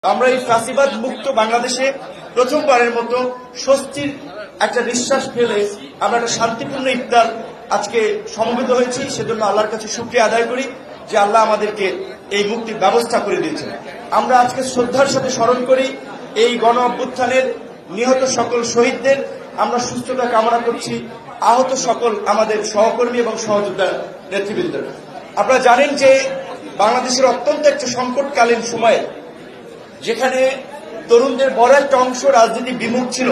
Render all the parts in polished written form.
আমরা এই ফ্যাসিবাদ মুক্ত বাংলাদেশে প্রথমবারের মতো স্বস্তির একটা নিঃশ্বাস ফেলে আমরা একটা শান্তিপূর্ণ ইফতার আজকে সমবেত হয়েছি। সেজন্য আল্লাহর কাছে শুকরিয়া আদায় করি যে আল্লাহ আমাদেরকে এই মুক্তির ব্যবস্থা করে দিয়েছেন। আমরা আজকে শ্রদ্ধার সাথে স্মরণ করি এই গণ অভ্যুত্থানের নিহত সকল শহীদদের। আমরা সুস্থতা কামনা করছি আহত সকল আমাদের সহকর্মী এবং সহযোদ্ধা নেতৃবৃন্দ। আপনারা জানেন যে বাংলাদেশের অত্যন্ত একটা সংকটকালীন সময়ে যেখানে তরুণদের বড় একটা অংশ রাজনীতি বিমুখ ছিল,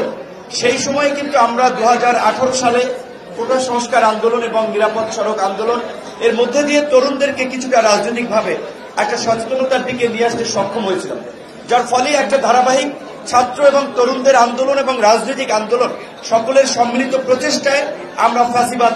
সেই সময় কিন্তু আমরা 2018 সালে কোটা সংস্কার আন্দোলন এবং নিরাপদ সড়ক আন্দোলন এর মধ্যে দিয়ে তরুণদেরকে কিছুটা রাজনৈতিকভাবে একটা সচেতনতার দিকে নিয়ে আসতে সক্ষম হয়েছিলাম, যার ফলে একটা ধারাবাহিক ছাত্র এবং তরুণদের আন্দোলন এবং রাজনৈতিক আন্দোলন সকলের সম্মিলিত প্রচেষ্টায় আমরা ফ্যাসিবাদ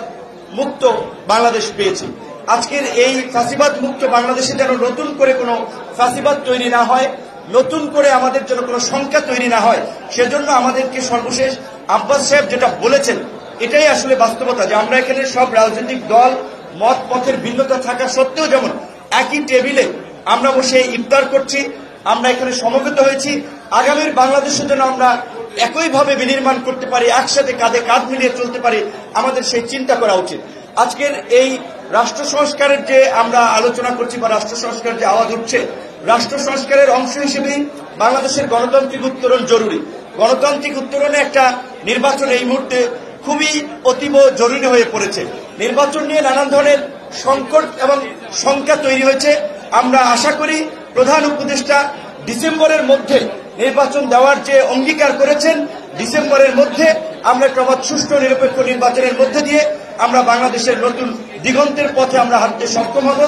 মুক্ত বাংলাদেশ পেয়েছি। আজকের এই ফ্যাসিবাদ মুক্ত বাংলাদেশে যেন নতুন করে কোনো ফ্যাসিবাদ তৈরি না হয়, নতুন করে আমাদের জন্য কোনো সংখ্যা তৈরি না হয়, সেজন্য আমাদেরকে সর্বশেষ আব্বাস সাহেব যেটা বলেছেন এটাই আসলে বাস্তবতা, যে আমরা এখানে সব রাজনৈতিক দল মত পথের ভিন্নতা থাকা সত্ত্বেও যেমন একই টেবিলে আমরা বসে ইফতার করছি, আমরা এখানে সমবেত হয়েছি। আগামীর বাংলাদেশের জন্য আমরা একইভাবে বিনির্মাণ করতে পারি, একসাথে কাঁধে কাঁধ মিলিয়ে চলতে পারি, আমাদের সেই চিন্তা করা উচিত। আজকের এই রাষ্ট্র সংস্কারের যে আমরা আলোচনা করছি বা রাষ্ট্র সংস্কার যে আওয়াজ উঠছে, রাষ্ট্র সংস্কারের অংশ হিসেবে বাংলাদেশের গণতান্ত্রিক উত্তরণ জরুরি। গণতান্ত্রিক উত্তরণে একটা নির্বাচন এই মুহূর্তে খুবই অতীব জরুরি হয়ে পড়েছে। নির্বাচন নিয়ে নানান ধরনের সংকট এবং শঙ্কা তৈরি হয়েছে। আমরা আশা করি প্রধান উপদেষ্টা ডিসেম্বরের মধ্যে নির্বাচন দেওয়ার যে অঙ্গীকার করেছেন, ডিসেম্বরের মধ্যে আমরা একটা সুষ্ঠু নিরপেক্ষ নির্বাচনের মধ্যে দিয়ে আমরা বাংলাদেশের নতুন দিগন্তের পথে আমরা হাঁটতে সক্ষম হব।